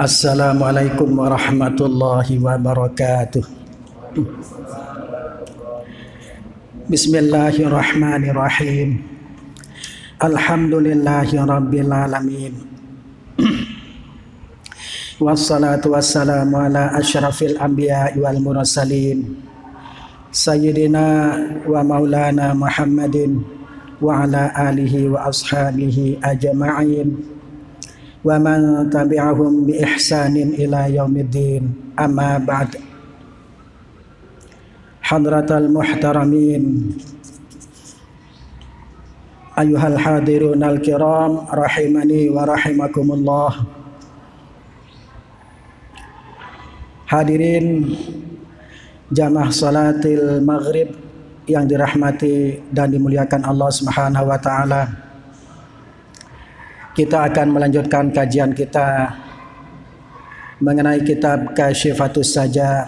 Assalamualaikum warahmatullahi wabarakatuh. Bismillahirrahmanirrahim. Alhamdulillahi rabbil alamin. Wassalatu wassalamu ala asyrafil anbiya'i wal mursalin Sayyidina wa maulana Muhammadin wa ala alihi wa ashabihi ajma'in wa man tabi'ahum bi ihsanin ila yaumiddin. Amma ba'd. Hadratal muhtaramin, ayyuhal hadirun al-kiram, rahimani wa rahimakumullah. Hadirin jamaah salatil maghrib yang dirahmati dan dimuliakan Allah Subhanahu wa taala. Kita akan melanjutkan kajian kita mengenai kitab Kasyifatus Saja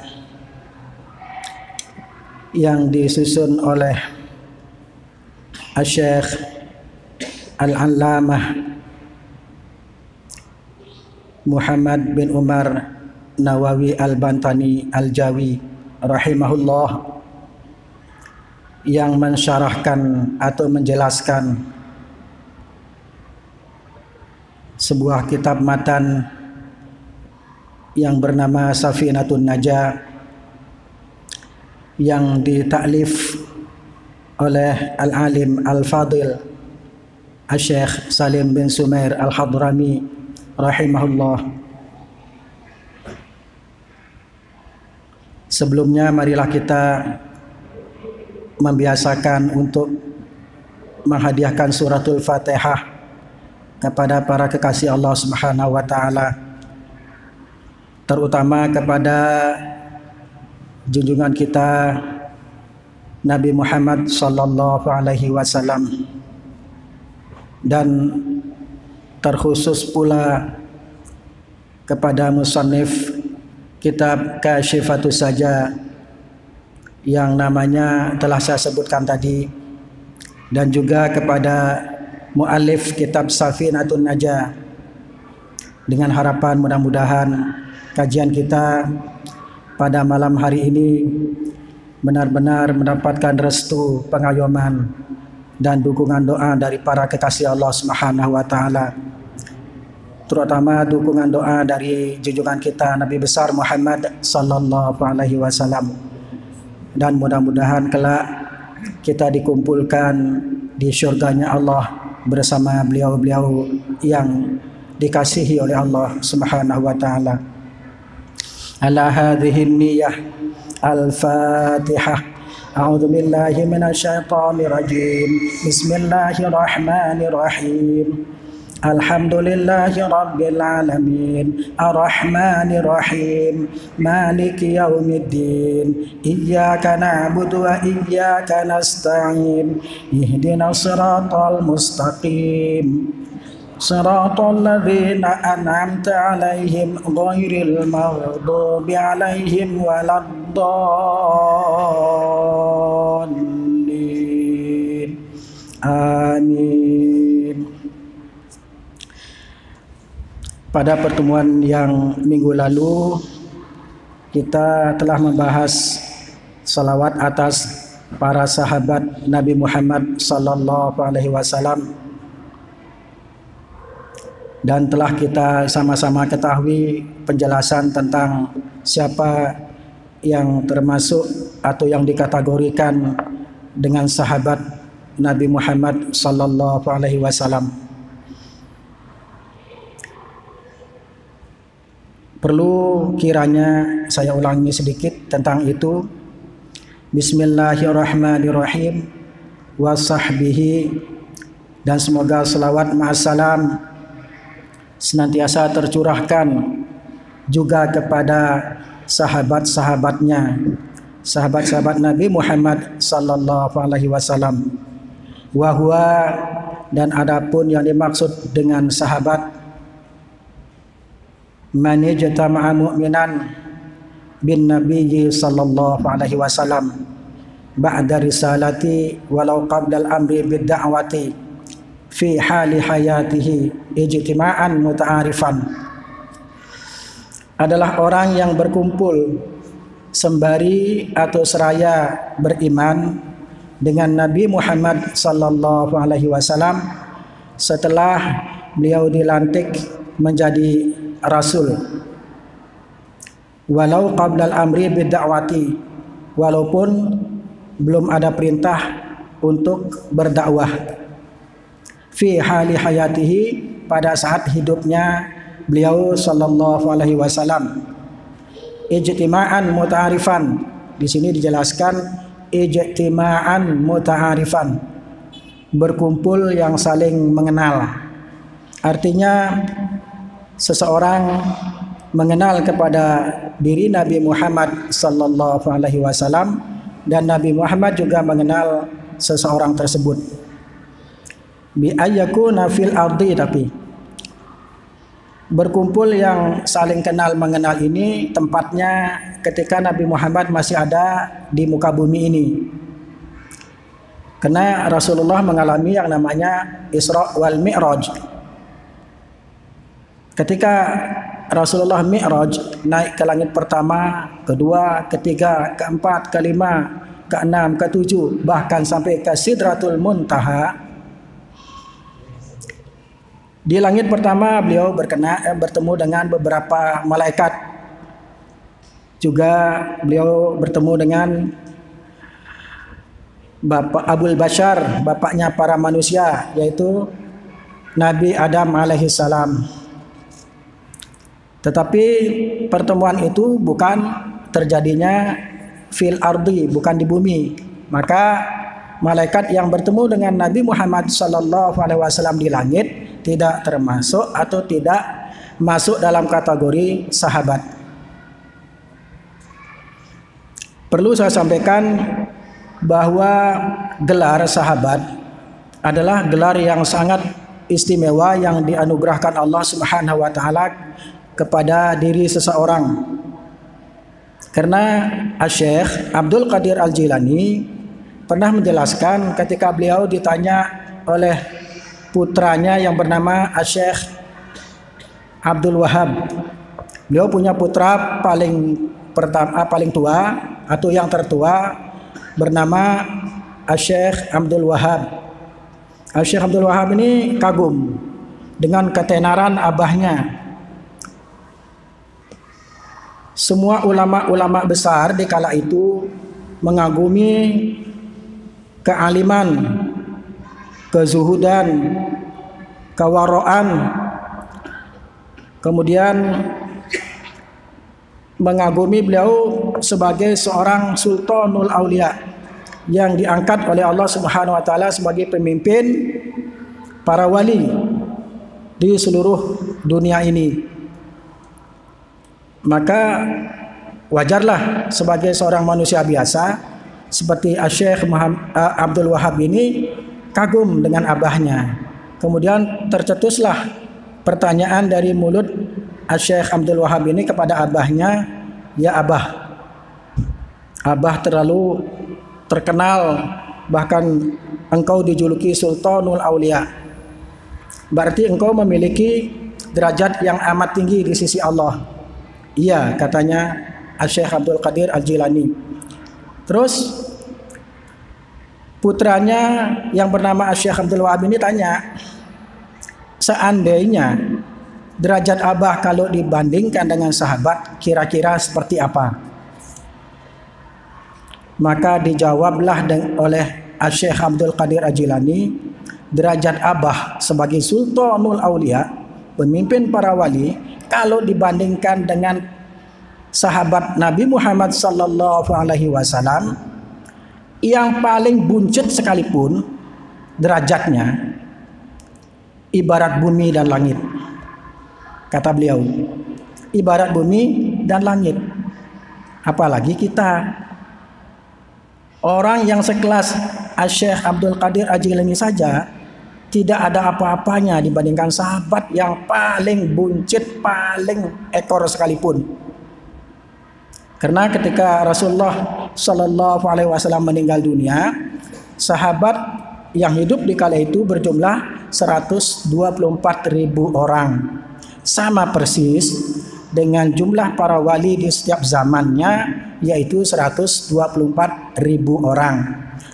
yang disusun oleh Asy-Syaikh Al-Allamah Muhammad bin Umar Nawawi Al-Bantani Al-Jawi rahimahullah, yang mensyarahkan atau menjelaskan sebuah kitab matan yang bernama Safinatun Najah, yang ditaklif oleh Al-Alim Al-Fadil Asy-Syaikh Salim bin Sumair Al-Hadrami rahimahullah. Sebelumnya marilah kita membiasakan untuk menghadiahkan suratul Fatihah kepada para kekasih Allah Subhanahu wa taala, terutama kepada junjungan kita Nabi Muhammad sallallahu alaihi wasallam, dan terkhusus pula kepada musannif kitab Kasyifatus Saja yang namanya telah saya sebutkan tadi, dan juga kepada muallif kitab Safinatun Najah, dengan harapan mudah-mudahan kajian kita pada malam hari ini benar-benar mendapatkan restu, pengayoman dan dukungan doa dari para kekasih Allah Subhanahu wa taala, terutama dukungan doa dari junjungan kita Nabi besar Muhammad sallallahu alaihi wasallam. Dan mudah-mudahan kelak kita dikumpulkan di syurganya Allah bersama beliau-beliau yang dikasihi oleh Allah Subhanahu wa taala. Ala hadhihi niyyah al-Fatihah. A'udzu billahi minasyaitonir rajim. Bismillahirrahmanirrahim. Alhamdulillahi rabbil alamin, arrahmanir rahim, maliki yaumiddin, iyyaka na'budu wa iyyaka nasta'in, ihdinas siratal mustaqim, siratal ladzina an'amta 'alaihim ghairil maghdubi 'alaihim waladdallin. Amin. Pada pertemuan yang minggu lalu kita telah membahas salawat atas para sahabat Nabi Muhammad sallallahu alaihi wasallam, dan telah kita sama-sama ketahui penjelasan tentang siapa yang termasuk atau yang dikategorikan dengan sahabat Nabi Muhammad sallallahu alaihi wasallam. Perlu kiranya saya ulangi sedikit tentang itu. Bismillahirrahmanirrahim wa sahbihi, dan semoga selawat ma'asalam senantiasa tercurahkan juga kepada sahabat-sahabatnya, sahabat-sahabat Nabi Muhammad sallallahu alaihi wasallam. Wa huwa, dan adapun yang dimaksud dengan sahabat, man ijtama'a mu'minan bin nabiyyi sallallahu alaihi wasallam ba'da risalati walau qabla al-amri bid-da'wati fi hali hayatihi ijtima'an muta'arifan. adalah orang yang berkumpul sembari atau seraya beriman dengan Nabi Muhammad sallallahu alaihi wasallam setelah beliau dilantik menjadi rasul, walau qabla al-amri bid-da'wati, walaupun belum ada perintah untuk berdakwah, fi hali hayatihi, pada saat hidupnya beliau sallallahu alaihi wasallam. Ijtima'an muta'arifan, di sini dijelaskan ijtima'an muta'arifan, berkumpul yang saling mengenal. Artinya seseorang mengenal kepada diri Nabi Muhammad sallallahu alaihi wasallam dan Nabi Muhammad juga mengenal seseorang tersebut. Bi ayyakuna fil ardi, tapi berkumpul yang saling kenal mengenal ini tempatnya ketika Nabi Muhammad masih ada di muka bumi ini. Karena Rasulullah mengalami yang namanya Isra wal Mi'raj. Ketika Rasulullah Mi'raj, naik ke langit pertama, kedua, ketiga, keempat, kelima, keenam, ketujuh, bahkan sampai ke Sidratul Muntaha. Di langit pertama beliau bertemu dengan beberapa malaikat. Juga beliau bertemu dengan Bapak Abul Bashar, bapaknya para manusia, yaitu Nabi Adam alaihi salam. Tetapi pertemuan itu bukan terjadinya fil ardi, bukan di bumi. Maka malaikat yang bertemu dengan Nabi Muhammad sallallahu alaihi wasallam di langit tidak termasuk atau tidak masuk dalam kategori sahabat. Perlu saya sampaikan bahwa gelar sahabat adalah gelar yang sangat istimewa yang dianugerahkan Allah Subhanahu wa taala kepada diri seseorang. Karena Syekh Abdul Qadir Al-Jilani pernah menjelaskan ketika beliau ditanya oleh putranya yang bernama Syekh Abdul Wahab. Beliau punya putra paling tua atau yang tertua bernama Syekh Abdul Wahab. Syekh Abdul Wahab ini kagum dengan ketenaran abahnya. Semua ulama-ulama besar di kala itu mengagumi kealiman, kezuhudan, kewaraan, kemudian mengagumi beliau sebagai seorang sultanul aulia yang diangkat oleh Allah Subhanahu wa taala sebagai pemimpin para wali di seluruh dunia ini. Maka wajarlah sebagai seorang manusia biasa seperti Syekh Abdul Wahab ini kagum dengan abahnya. Kemudian tercetuslah pertanyaan dari mulut Syekh Abdul Wahab ini kepada abahnya, "Ya Abah, Abah terlalu terkenal, bahkan engkau dijuluki Sultanul Aulia. Berarti engkau memiliki derajat yang amat tinggi di sisi Allah." "Iya," katanya Syekh Abdul Qadir Al-Jilani. Terus putranya yang bernama Syekh Abdul Wahab ini tanya, "Seandainya derajat Abah kalau dibandingkan dengan sahabat kira-kira seperti apa?" Maka dijawablah oleh Syekh Abdul Qadir Al-Jilani, derajat Abah sebagai Sultanul Aulia, pemimpin para wali, kalau dibandingkan dengan sahabat Nabi Muhammad sallallahu alaihi wasallam yang paling buncit sekalipun derajatnya ibarat bumi dan langit. Kata beliau, ibarat bumi dan langit. Apalagi kita, orang yang sekelas Syekh Abdul Qadir Al-Jilani saja tidak ada apa-apanya dibandingkan sahabat yang paling buncit, paling ekor sekalipun. Karena ketika Rasulullah Shallallahu Alaihi Wasallam meninggal dunia, sahabat yang hidup di kala itu berjumlah 124.000 orang, sama persis dengan jumlah para wali di setiap zamannya, yaitu 124.000 orang.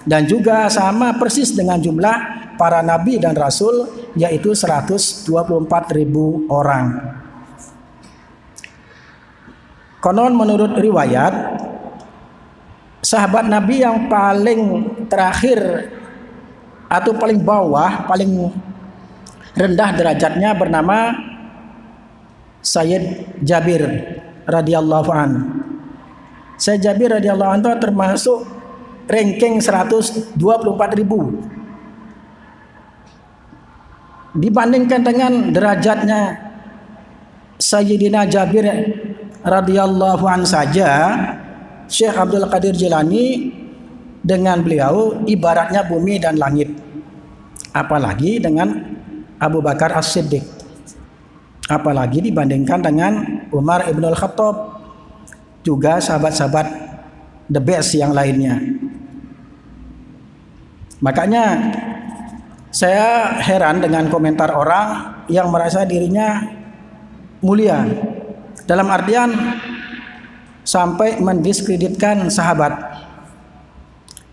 Dan juga sama persis dengan jumlah para nabi dan rasul, yaitu 124.000 orang. Konon menurut riwayat, sahabat Nabi yang paling terakhir atau paling bawah, paling rendah derajatnya bernama Sayyid Jabir radhiyallahu an. Sayyid Jabir radhiyallahu an termasuk ranking 124.000. Dibandingkan dengan derajatnya Sayyidina Jabir radhiyallahu an saja, Syekh Abdul Qadir Jilani dengan beliau ibaratnya bumi dan langit. Apalagi dengan Abu Bakar As-Siddiq. Apalagi dibandingkan dengan Umar Ibn Al-Khattab, juga sahabat-sahabat the best yang lainnya. Makanya saya heran dengan komentar orang yang merasa dirinya mulia, dalam artian sampai mendiskreditkan sahabat.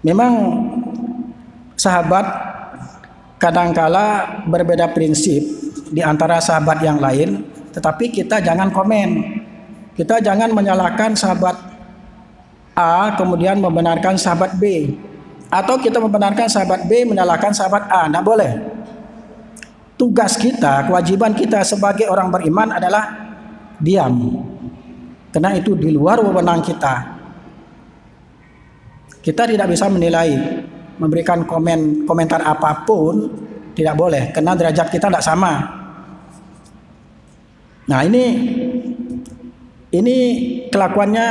Memang sahabat kadangkala berbeda prinsip di antara sahabat yang lain, tetapi kita jangan komen. Kita jangan menyalahkan sahabat A kemudian membenarkan sahabat B, atau kita membenarkan sahabat B menyalahkan sahabat A. Tidak boleh. Tugas kita, kewajiban kita sebagai orang beriman adalah diam, karena itu di luar wewenang kita. Kita tidak bisa menilai, memberikan komentar apapun, tidak boleh, karena derajat kita tidak sama. Nah, ini kelakuannya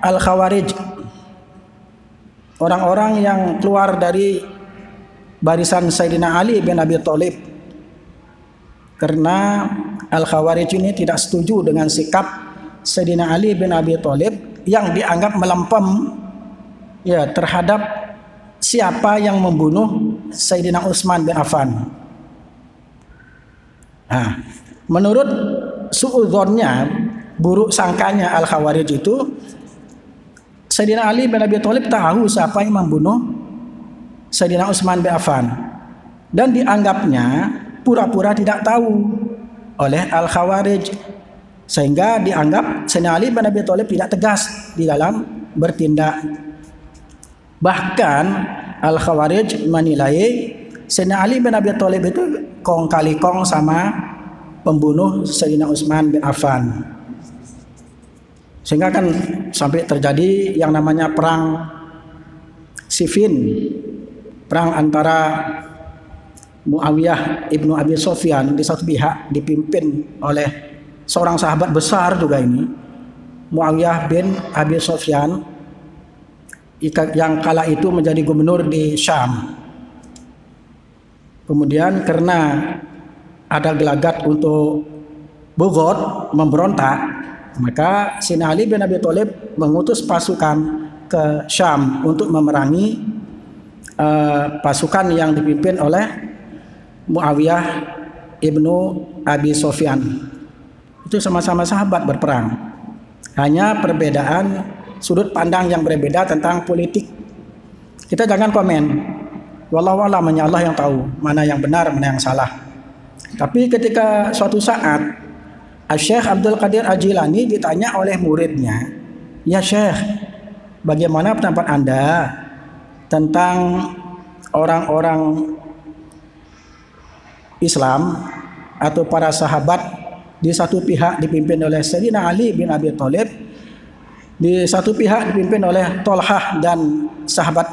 Al-Khawarij, orang-orang yang keluar dari barisan Sayyidina Ali bin Abi Thalib. Karena Al-Khawarij ini tidak setuju dengan sikap Sayyidina Ali bin Abi Thalib yang dianggap melempem ya terhadap siapa yang membunuh Sayyidina Utsman bin Affan. Nah, menurut suudzonnya, buruk sangkanya Al-Khawarij itu, Sayyidina Ali bin Abi Thalib tahu siapa yang membunuh Sayyidina Utsman bin Affan, dan dianggapnya pura-pura tidak tahu oleh Al-Khawarij, sehingga dianggap Sayyidina Ali bin Abi Thalib tidak tegas di dalam bertindak. Bahkan Al-Khawarij menilai Sayyidina Ali bin Abi Thalib itu kong kali kong sama pembunuh Sayyidina Utsman bin Affan, sehingga kan sampai terjadi yang namanya perang Siffin, perang antara Muawiyah ibnu Abi Sufyan di satu pihak dipimpin oleh seorang sahabat besar juga ini, Muawiyah bin Abi Sufyan, yang kala itu menjadi gubernur di Syam. Kemudian karena ada gelagat untuk bogot, memberontak, maka Sayyidina Ali bin Abi Thalib mengutus pasukan ke Syam untuk memerangi pasukan yang dipimpin oleh Muawiyah ibnu Abi Sufyan. Itu sama-sama sahabat berperang, hanya perbedaan sudut pandang yang berbeda tentang politik. Kita jangan komen, wallahu a'lam, hanya Allah yang tahu mana yang benar, mana yang salah. Tapi ketika suatu saat Syekh Abdul Qadir Al-Jilani ditanya oleh muridnya, "Ya Syekh, bagaimana pendapat Anda tentang orang-orang Islam atau para sahabat di satu pihak dipimpin oleh Sayyidina Ali bin Abi Thalib, di satu pihak dipimpin oleh Thalhah dan sahabat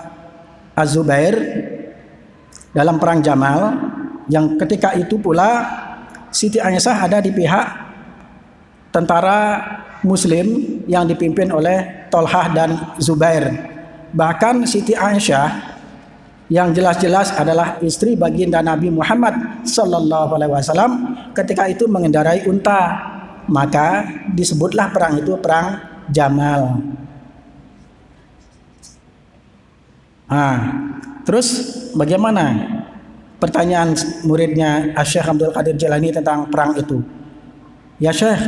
Az-Zubair dalam perang Jamal, yang ketika itu pula Siti Aisyah ada di pihak tentara Muslim yang dipimpin oleh Thalhah dan Zubair. Bahkan Siti Aisyah yang jelas-jelas adalah istri baginda Nabi Muhammad sallallahu alaihi wasallam ketika itu mengendarai unta, maka disebutlah perang itu perang Jamal. Terus bagaimana pertanyaan muridnya Syekh Abdul Qadir Jilani tentang perang itu? "Ya Syekh,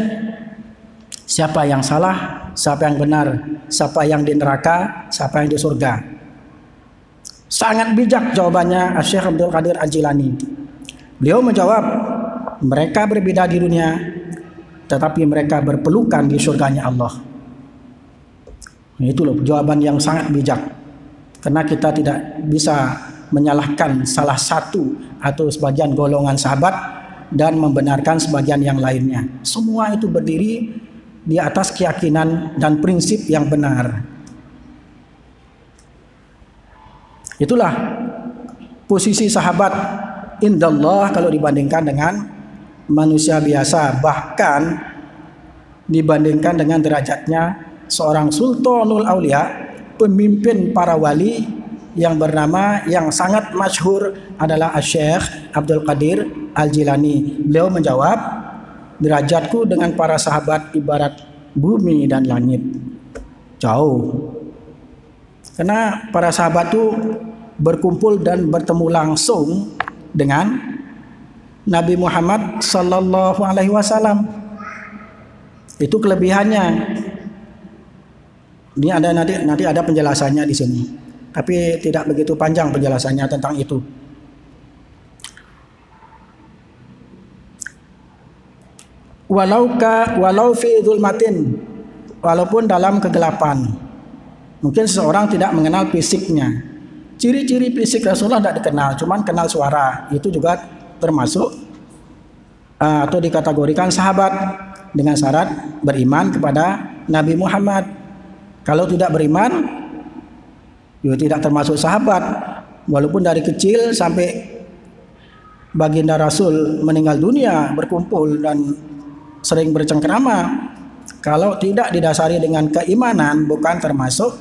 Siapa yang salah, siapa yang benar, siapa yang di neraka, siapa yang di surga. Sangat bijak jawabannya Syekh Abdul Qadir Al-Jilani. Beliau menjawab, mereka berbeda di dunia, tetapi mereka berpelukan di surganya Allah. Itu loh jawaban yang sangat bijak. Karena kita tidak bisa menyalahkan salah satu atau sebagian golongan sahabat dan membenarkan sebagian yang lainnya. Semua itu berdiri di atas keyakinan dan prinsip yang benar. Itulah posisi sahabat indallah kalau dibandingkan dengan manusia biasa, bahkan dibandingkan dengan derajatnya seorang sultanul aulia, pemimpin para wali yang bernama yang sangat masyhur adalah Syekh Abdul Qadir Al-Jilani. Beliau menjawab, derajatku dengan para sahabat ibarat bumi dan langit. Jauh. Karena para sahabat itu berkumpul dan bertemu langsung dengan Nabi Muhammad sallallahu alaihi wasallam. Itu kelebihannya. Ini ada nanti ada penjelasannya di sini. Tapi tidak begitu panjang penjelasannya tentang itu. Walau fi zulmatin, walaupun dalam kegelapan. Mungkin seseorang tidak mengenal fisiknya. Ciri-ciri fisik Rasulullah tidak dikenal, cuman kenal suara. Itu juga termasuk atau dikategorikan sahabat dengan syarat beriman kepada Nabi Muhammad. Kalau tidak beriman, juga tidak termasuk sahabat. Walaupun dari kecil sampai baginda Rasul meninggal dunia berkumpul dan sering bercengkrama, kalau tidak didasari dengan keimanan bukan termasuk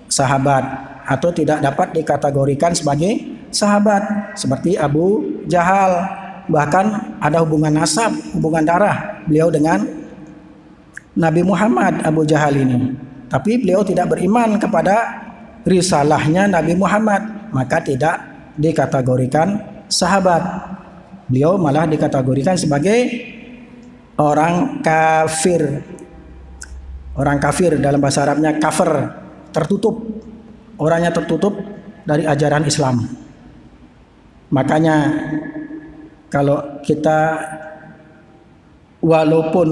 sahabat atau tidak dapat dikategorikan sebagai sahabat. Seperti Abu Jahal, bahkan ada hubungan nasab, hubungan darah beliau dengan Nabi Muhammad, Abu Jahal ini. Tapi beliau tidak beriman kepada risalahnya Nabi Muhammad, maka tidak dikategorikan sahabat. Beliau malah dikategorikan sebagai orang kafir. Orang kafir dalam bahasa Arabnya kafir, tertutup. Orangnya tertutup dari ajaran Islam. Makanya kalau kita walaupun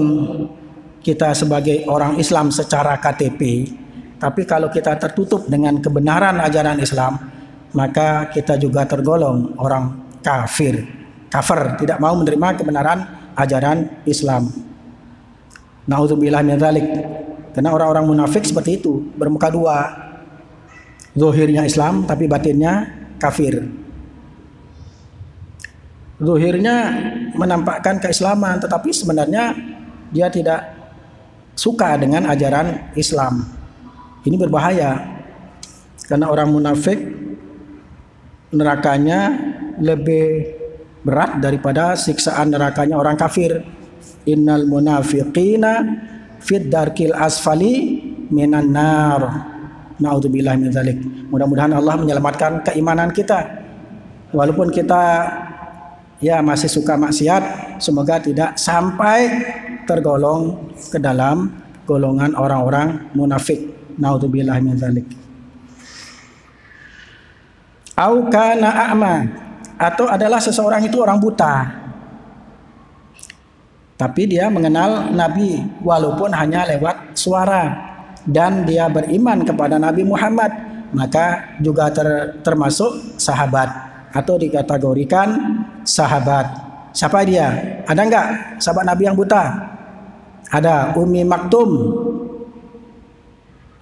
kita sebagai orang Islam secara KTP, tapi kalau kita tertutup dengan kebenaran ajaran Islam, maka kita juga tergolong orang kafir. Kafir, tidak mau menerima kebenaran ajaran Islam. Nauzubillah min dzalik. Karena orang-orang munafik seperti itu, bermuka dua. Zahirnya Islam tapi batinnya kafir. Zahirnya menampakkan keislaman tetapi sebenarnya dia tidak suka dengan ajaran Islam. Ini berbahaya. Karena orang munafik nerakanya lebih berat daripada siksaan nerakanya orang kafir. Innal munafiqina fid darkil asfali minan nar. Na'udzubillah min dzalik. Mudah-mudahan Allah menyelamatkan keimanan kita. Walaupun kita ya masih suka maksiat, semoga tidak sampai tergolong ke dalam golongan orang-orang munafik. Na'udzubillah min dzalik. Au kana a'ma, atau adalah seseorang itu orang buta, tapi dia mengenal Nabi walaupun hanya lewat suara, dan dia beriman kepada Nabi Muhammad, maka juga termasuk sahabat atau dikategorikan sahabat. Siapa dia? Ada enggak sahabat Nabi yang buta? Ada, Ummi Maktum.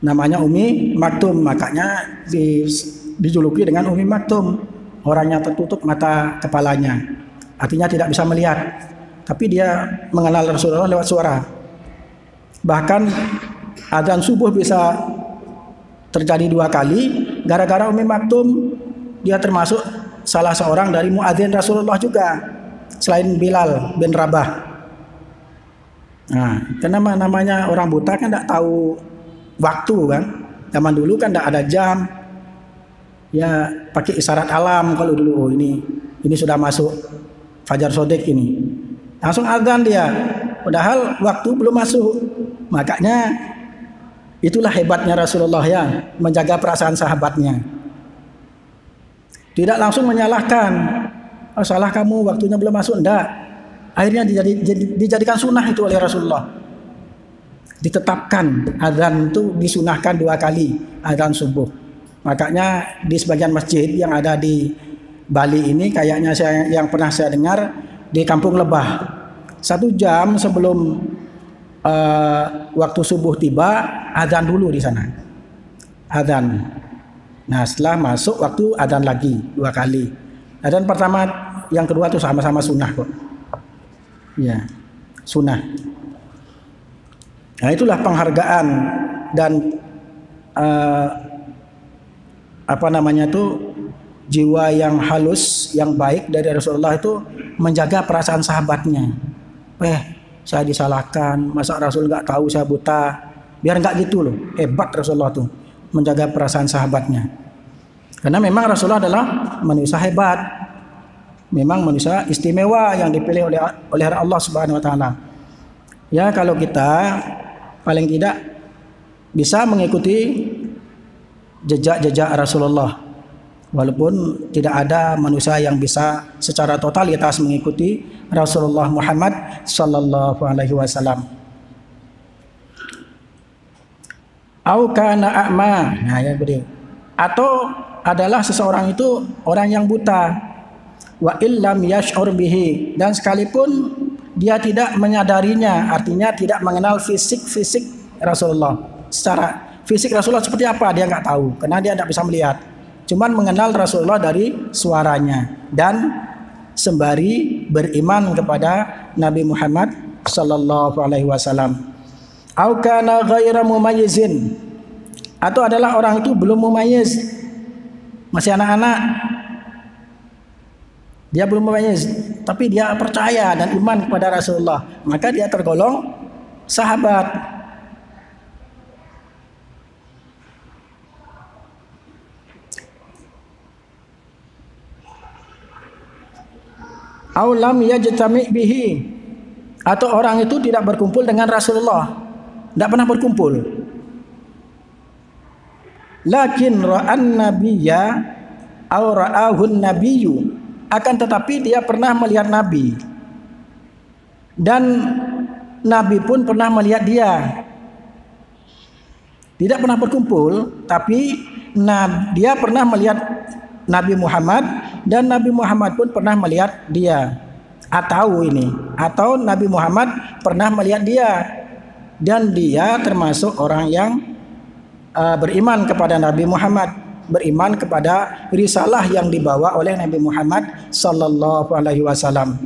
Namanya Ummi Maktum, makanya dijuluki dengan Ummi Maktum. Orangnya tertutup mata kepalanya, artinya tidak bisa melihat. Tapi dia mengenal Rasulullah lewat suara. Bahkan azan subuh bisa terjadi 2 kali gara-gara Ummi Maktum. Dia termasuk salah seorang dari muadzin Rasulullah juga, selain Bilal bin Rabah. Nah, karena namanya orang buta kan tidak tahu waktu kan. Zaman dulu kan tidak ada jam. Ya pakai isyarat alam kalau dulu. Oh, ini sudah masuk Fajar Sodik ini. Langsung azan dia. Padahal waktu belum masuk. Makanya itulah hebatnya Rasulullah ya, menjaga perasaan sahabatnya. Tidak langsung menyalahkan, oh, salah kamu waktunya belum masuk, enggak. Akhirnya dijadikan sunnah itu oleh Rasulullah. Ditetapkan azan itu disunahkan 2 kali azan subuh. Makanya di sebagian masjid yang ada di Bali ini, kayaknya yang pernah saya dengar di Kampung Lebah, 1 jam sebelum waktu subuh tiba azan dulu di sana. Azan. Nah setelah masuk waktu azan lagi 2 kali. Azan pertama, yang kedua itu sama-sama sunnah kok. Ya, sunnah. Nah itulah penghargaan dan jiwa yang halus, yang baik dari Rasulullah itu menjaga perasaan sahabatnya. Saya disalahkan, masa Rasul nggak tahu saya buta? Biar nggak gitu loh. Hebat Rasulullah tuh menjaga perasaan sahabatnya. Karena memang Rasulullah adalah manusia hebat, memang manusia istimewa yang dipilih oleh Allah Subhanahu Wa Taala. Ya kalau kita paling tidak bisa mengikuti jejak-jejak Rasulullah, walaupun tidak ada manusia yang bisa secara totalitas mengikuti Rasulullah Muhammad sallallahu alaihi wasallam. Au kana a'ma, nah ya beri. Atau adalah seseorang itu orang yang buta, wa illam yash'ur bihi, dan sekalipun dia tidak menyadarinya, artinya tidak mengenal fisik Rasulullah. Secara fisik Rasulullah seperti apa dia nggak tahu, karena dia tidak bisa melihat. Cuman mengenal Rasulullah dari suaranya dan sembari beriman kepada Nabi Muhammad sallallahu alaihi wasallam. Au kana ghaira mumayyizin, atau adalah orang itu belum mumayyiz, masih anak-anak. Dia belum mumayyiz, tapi dia percaya dan iman kepada Rasulullah, maka dia tergolong sahabat. Aulam yajtami bihi, atau orang itu tidak berkumpul dengan Rasulullah, tidak pernah berkumpul. Lakin ra'an nabiyya aw ra'ahun nabiyyu, akan tetapi dia pernah melihat Nabi dan Nabi pun pernah melihat dia. Tidak pernah berkumpul, tapi dia pernah melihat Nabi Muhammad dan Nabi Muhammad pun pernah melihat dia. Atau Nabi Muhammad pernah melihat dia dan dia termasuk orang yang beriman kepada Nabi Muhammad, beriman kepada risalah yang dibawa oleh Nabi Muhammad sallallahu alaihi wasallam.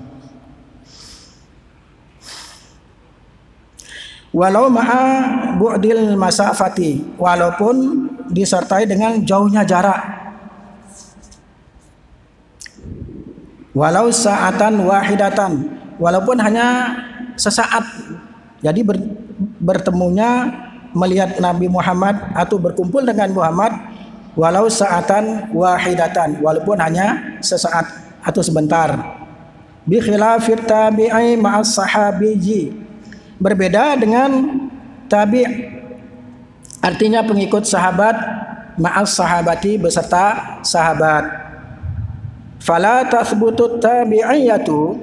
Walau ma'a bu'dil masafati, walaupun disertai dengan jauhnya jarak. Walau sa'atan wahidatan, walaupun hanya sesaat. Jadi bertemunya melihat Nabi Muhammad atau berkumpul dengan Muhammad walau sa'atan wahidatan, walaupun hanya sesaat atau sebentar. Bi khilafit tabi'i ma'as sahabiyyi, berbeda dengan tabi', artinya pengikut sahabat, ma'as sahabati, beserta sahabat. Fala tathbutut tabi'iyatu,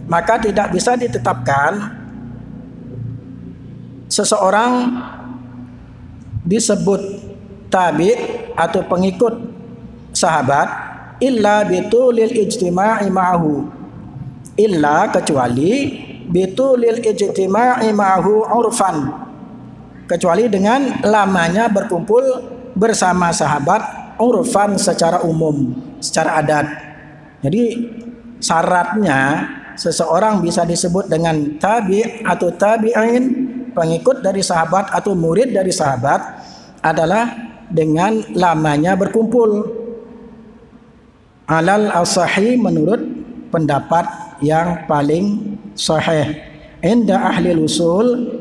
maka tidak bisa ditetapkan seseorang disebut tabi' atau pengikut sahabat illa bitulil ijtima'i ma'ahu, illa kecuali bitulil ijtima'i ma'ahu urfan, kecuali dengan lamanya berkumpul bersama sahabat urfan, secara umum, secara adat. Jadi syaratnya seseorang bisa disebut dengan tabi' atau tabi'in, pengikut dari sahabat atau murid dari sahabat, adalah dengan lamanya berkumpul. Alal as-sahih, menurut pendapat yang paling sahih. Inda ahli usul,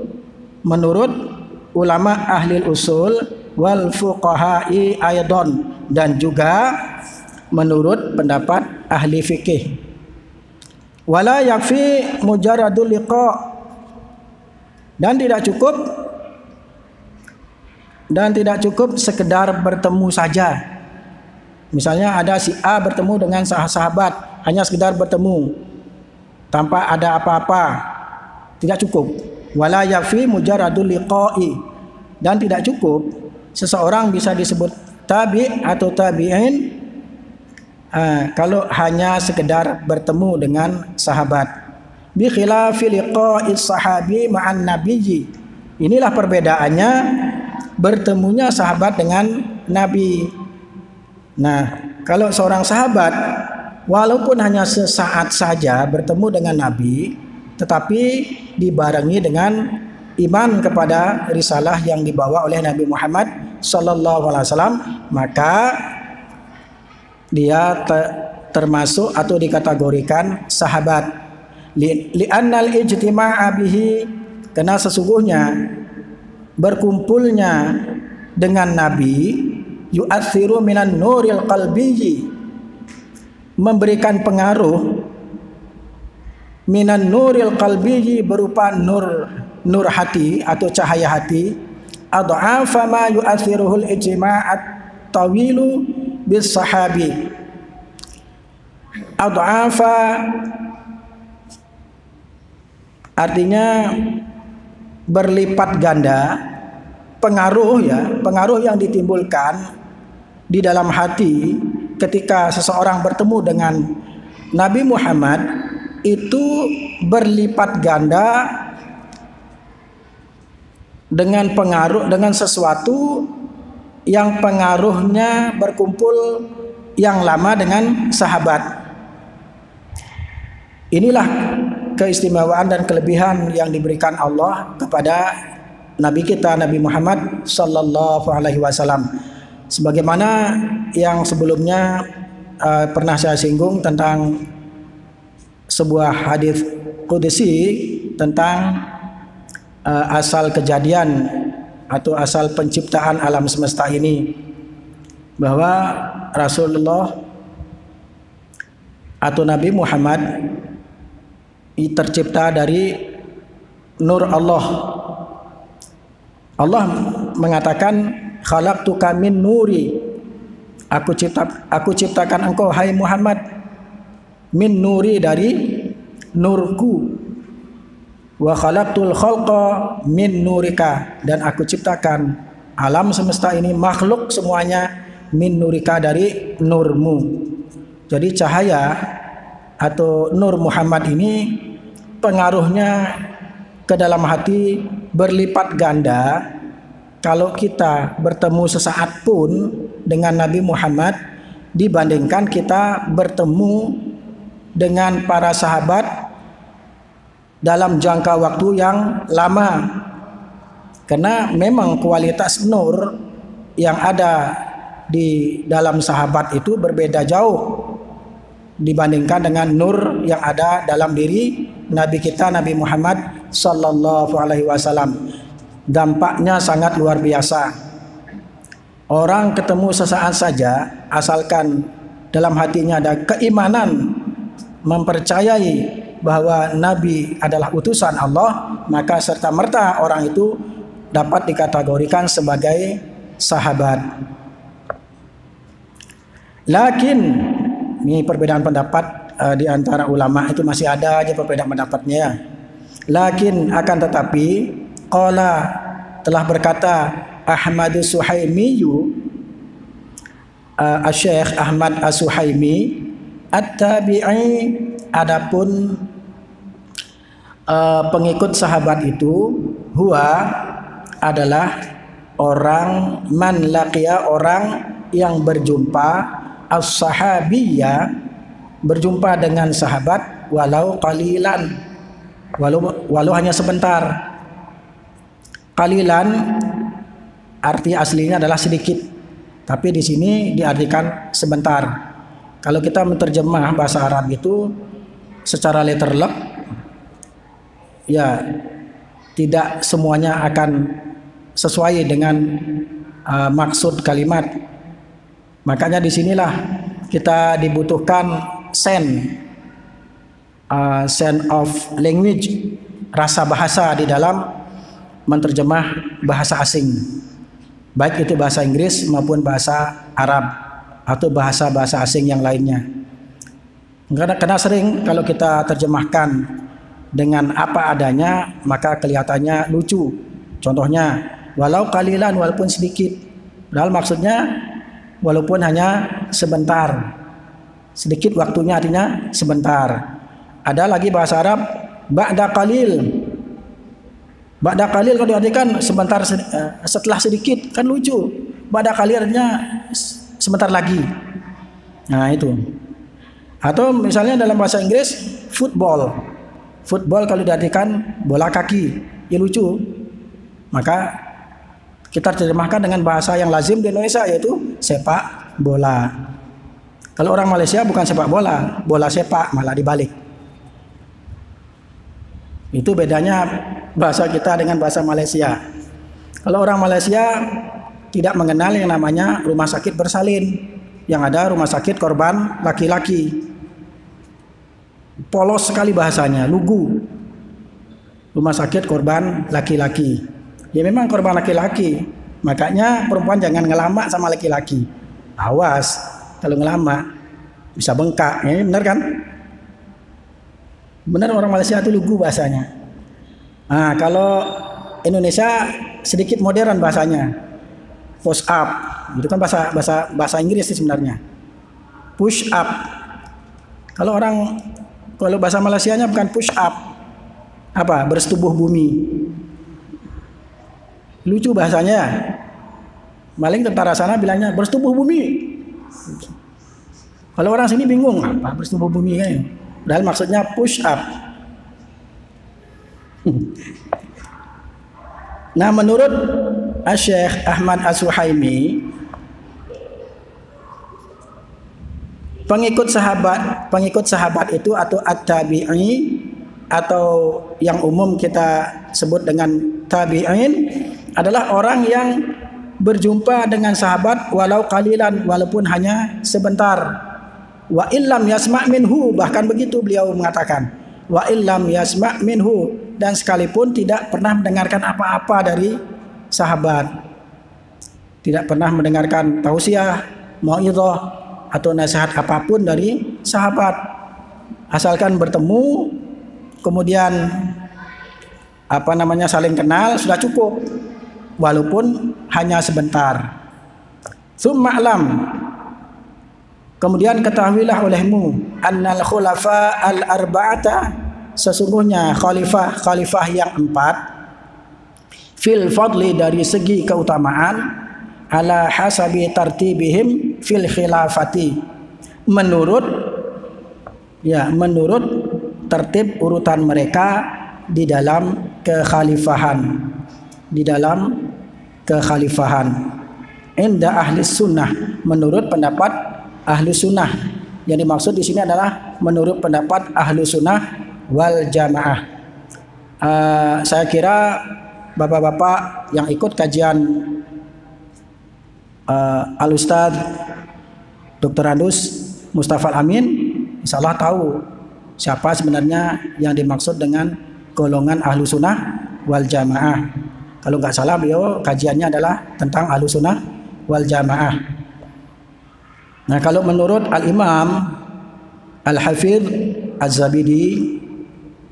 menurut ulama ahli usul, wal fuqaha'i aydon, dan juga menurut pendapat ahli fikih. Wala yakfi mujarradul liqa, dan tidak cukup Dan tidak cukup sekedar bertemu saja. Misalnya ada si A bertemu dengan sahabat, hanya sekedar bertemu tanpa ada apa-apa, tidak cukup. Wala yakfi mujarradul liqa'i, dan tidak cukup seseorang bisa disebut tabi atau tabi'in kalau hanya sekedar bertemu dengan sahabat. Bi khilafi liqa'is sahabi ma'an nabiyyi. Inilah perbedaannya bertemunya sahabat dengan Nabi. Nah, kalau seorang sahabat walaupun hanya sesaat saja bertemu dengan Nabi, tetapi dibarengi dengan iman kepada risalah yang dibawa oleh Nabi Muhammad sallallahu alaihi wasallam, maka dia termasuk atau dikategorikan sahabat. Li'annal ijtima'a bihi, karena sesungguhnya berkumpulnya dengan Nabi yu'athiru minan nuril qalbiyyi, memberikan pengaruh minan nuril qalbiyyi, berupa nur hati atau cahaya hati, adhafa ma yu'athiruhul ijma'at tawilu bis sahabi. Adhafa artinya berlipat ganda pengaruh, pengaruh yang ditimbulkan di dalam hati ketika seseorang bertemu dengan Nabi Muhammad itu berlipat ganda dengan pengaruh, dengan sesuatu yang pengaruhnya berkumpul yang lama dengan sahabat. Inilah keistimewaan dan kelebihan yang diberikan Allah kepada Nabi kita, Nabi Muhammad sallallahu alaihi wasallam. Sebagaimana yang sebelumnya pernah saya singgung tentang sebuah hadis qudsi tentang asal kejadian atau asal penciptaan alam semesta ini, bahwa Rasulullah atau Nabi Muhammad tercipta dari nur Allah. Allah mengatakan khalaqtuka min nuri, aku ciptakan engkau hai Muhammad min nuri, dari nurku, wa khalaqtul khalqa min nurika, dan aku ciptakan alam semesta ini, makhluk semuanya min nurika, dari nurmu. Jadi cahaya atau nur Muhammad ini pengaruhnya ke dalam hati berlipat ganda kalau kita bertemu sesaat pun dengan Nabi Muhammad dibandingkan kita bertemu dengan para sahabat dalam jangka waktu yang lama. Karena memang kualitas nur yang ada di dalam sahabat itu berbeda jauh dibandingkan dengan nur yang ada dalam diri Nabi kita, Nabi Muhammad sallallahu alaihi wasallam. Dampaknya sangat luar biasa. Orang ketemu sesaat saja, asalkan dalam hatinya ada keimanan, mempercayai bahwa Nabi adalah utusan Allah, maka serta-merta orang itu dapat dikategorikan sebagai sahabat. Lakin, ini perbedaan pendapat di antara ulama itu masih ada aja perbedaan pendapatnya. Lakin akan tetapi qala, telah berkata Ahmad Suhaimi, Syekh Ahmad As-Suhaimi, at-tabi'i, adapun pengikut sahabat itu, huwa adalah orang man laqiya, orang yang berjumpa as-sahabiyya, berjumpa dengan sahabat walau qalilan, walau hanya sebentar. Qalilan arti aslinya adalah sedikit, tapi di sini diartikan sebentar. Kalau kita menerjemah bahasa Arab itu secara letterlek, ya tidak semuanya akan sesuai dengan maksud kalimat. Makanya disinilah kita dibutuhkan sense of language, rasa bahasa di dalam menerjemah bahasa asing. baik itu bahasa Inggris maupun bahasa Arab atau bahasa-bahasa asing yang lainnya. Karena sering kalau kita terjemahkan dengan apa adanya maka kelihatannya lucu. Contohnya, walau qalilan, walaupun sedikit. Padahal maksudnya walaupun hanya sebentar. Sedikit waktunya artinya sebentar. Ada lagi bahasa Arab ba'da qalil. Ba'da qalil kalau diartikan sebentar, setelah sedikit, kan lucu. Ba'da qalil artinya sebentar lagi. Nah itu. Atau misalnya dalam bahasa Inggris football. Football kalau diartikan bola kaki, ya lucu. Maka kita terjemahkan dengan bahasa yang lazim di Indonesia, yaitu sepak bola. Kalau orang Malaysia bukan sepak bola, bola sepak, malah dibalik. Itu bedanya bahasa kita dengan bahasa Malaysia. Kalau orang Malaysia tidak mengenal yang namanya rumah sakit bersalin, yang ada rumah sakit korban laki-laki. Polos sekali bahasanya, lugu. Rumah sakit korban laki-laki. Ya memang korban laki-laki, makanya perempuan jangan ngelama sama laki-laki. Awas, kalau ngelama bisa bengkak. Ya, benar kan? Benar, orang Malaysia itu lugu bahasanya. Nah, kalau Indonesia sedikit modern bahasanya. Push up, itu kan bahasa Inggris sih sebenarnya. Push up. Kalau bahasa Malaysianya bukan push up, apa? Bersetubuh bumi. Lucu bahasanya. Maling tentara sana bilangnya bersetubuh bumi. Kalau orang sini bingung, apa bersetubuh bumi kan? Padahal maksudnya push up. Nah, menurut Syekh Ahmad As-Suhaimi, pengikut sahabat itu atau at-tabi'i atau yang umum kita sebut dengan tabi'in adalah orang yang berjumpa dengan sahabat walau qalilan, walaupun hanya sebentar. Wa illam yasma' minhu, bahkan begitu beliau mengatakan, wa illam yasma' minhu, dan sekalipun tidak pernah mendengarkan apa-apa dari sahabat, tidak pernah mendengarkan tausiah, mau'izah atau nasihat apapun dari sahabat, asalkan bertemu kemudian saling kenal sudah cukup, walaupun hanya sebentar. Summa'lam, kemudian ketahuilah olehmu, annal khulafa al-arba'ata, sesungguhnya khalifah yang 4, fil fadli, dari segi keutamaan, ala hasabi tartibihim fil khilafati, menurut tertib urutan mereka di dalam kekhalifahan, inda ahli sunnah, menurut pendapat ahlu sunnah. Yang dimaksud di sini adalah menurut pendapat ahlu sunnah wal jamaah. Saya kira bapak-bapak yang ikut kajian Al-Ustadz Dr. Andus Mustafa Al-Amin, insyaallah tahu siapa sebenarnya yang dimaksud dengan golongan ahlu sunnah wal jamaah. Kalau nggak salah beliau kajiannya adalah tentang ahlu sunnah wal jamaah. Nah, kalau menurut Al-Imam Al-Hafidh Az-Zabidi,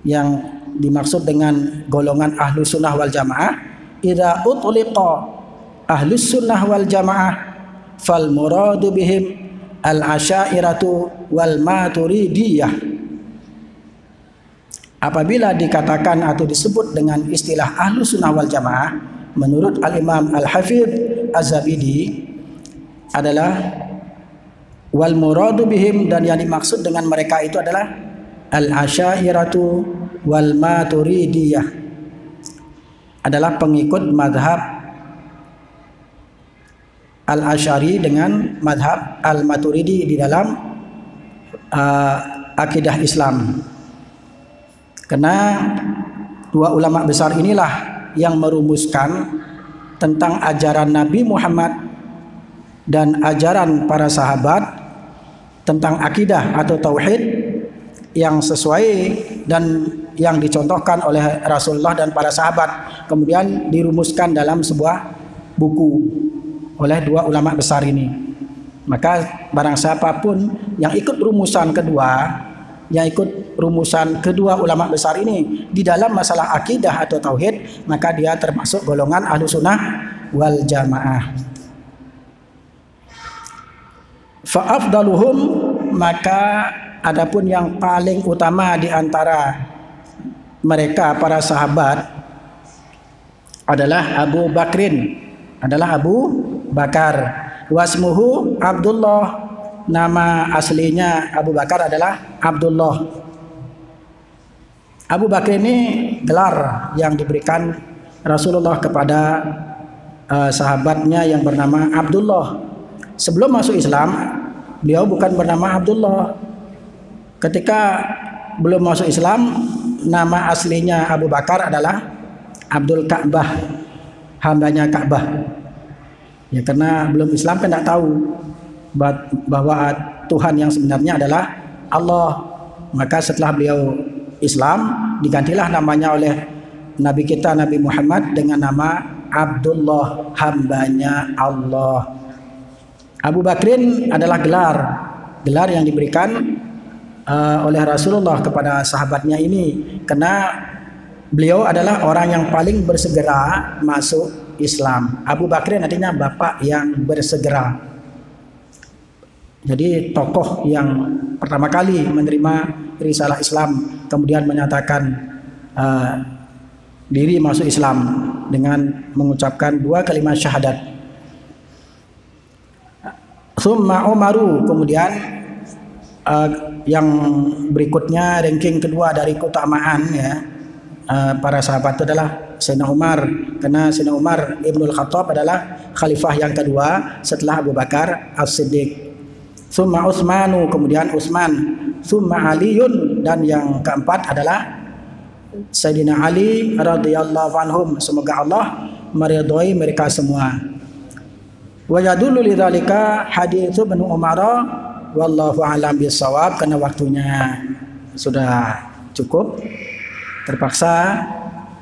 yang dimaksud dengan golongan ahlu sunnah wal jamaah, idza utliqa ahlu sunnah wal jamaah fal muradu bihim al-asyairatu wal maturidiyah. Apabila dikatakan atau disebut dengan istilah ahlu sunnah wal jamaah, menurut Al-Imam Al-Hafidh Az-Zabidi adalah wal muradu bihim, dan yang dimaksud dengan mereka itu adalah al-asyairatu wal maturidiyah, adalah pengikut madhab al-asyari dengan madhab al-maturidi di dalam akidah Islam. Karena dua ulama besar inilah yang merumuskan tentang ajaran Nabi Muhammad dan ajaran para sahabat tentang akidah atau tauhid yang sesuai dan yang dicontohkan oleh Rasulullah dan para sahabat, kemudian dirumuskan dalam sebuah buku. oleh dua ulama besar ini. Maka barang siapapun yang ikut rumusan kedua ulama besar ini di dalam masalah akidah atau tauhid, maka dia termasuk golongan Ahlussunnah wal Jamaah. Fa afdaluhum, maka adapun yang paling utama di antara mereka para sahabat adalah Abu Bakar. Wasmuhu Abdullah, nama aslinya Abu Bakar adalah Abdullah. Abu Bakar ini gelar yang diberikan Rasulullah kepada sahabatnya yang bernama Abdullah. Sebelum masuk Islam, beliau bukan bernama Abdullah. Ketika belum masuk Islam, nama aslinya Abu Bakar adalah Abdul Ka'bah, hambanya Ka'bah. Ya, karena belum Islam kan tidak tahu bahwa Tuhan yang sebenarnya adalah Allah. Maka setelah beliau Islam, digantilah namanya oleh Nabi kita Nabi Muhammad dengan nama Abdullah, hambanya Allah. Abu Bakrin adalah gelar yang diberikan oleh Rasulullah kepada sahabatnya ini, karena beliau adalah orang yang paling bersegera masuk Islam. Abu Bakrin artinya bapak yang bersegera. Jadi tokoh yang pertama kali menerima risalah Islam, kemudian menyatakan diri masuk Islam dengan mengucapkan 2 kalimat syahadat. Tsumma Umaru, kemudian yang berikutnya ranking kedua dari keutamaan ya para sahabat itu adalah Sayyidina Umar, karena Sayyidina Umar Ibnul Khattab adalah khalifah yang kedua setelah Abu Bakar As-Siddiq. Tsumma Utsmanu, kemudian Utsman. Tsumma Aliun, dan yang keempat adalah Sayyidina Ali radhiyallahu anhum, semoga Allah meridhai mereka semua. Wa yadullu lidzalika hadits Ibnu Umar wallahu a'lam bissawab, karena waktunya sudah cukup. Terpaksa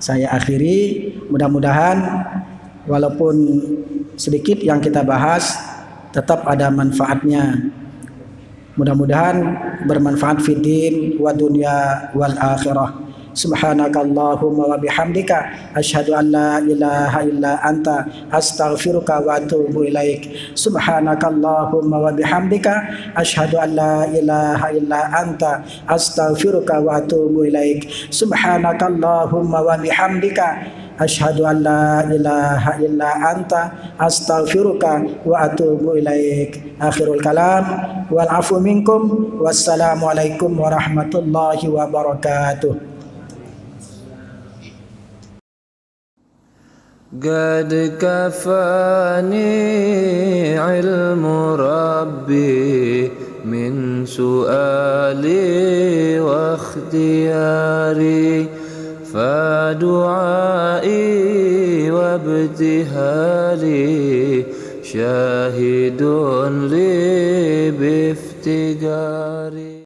saya akhiri. Mudah-mudahan walaupun sedikit yang kita bahas tetap ada manfaatnya. Mudah-mudahan bermanfaat fid din wa dunya wal akhirah. Subhanakallahumma wa bihamdika asyhadu an la ilaha illa anta astaghfiruka wa atubu ilaik. Subhanakallahumma wa bihamdika asyhadu an la ilaha illa anta astaghfiruka wa atubu ilaik. Subhanakallahumma wa bihamdika asyhadu an la ilaha illa anta astaghfiruka wa atubu ilaik. Akhirul kalam wal afu minkum. Wassalamualaikum warahmatullahi wabarakatuh. قد كفاني علم ربي من سؤالي واختياري فدعائي وابتهالي شاهد لي بافتقاري.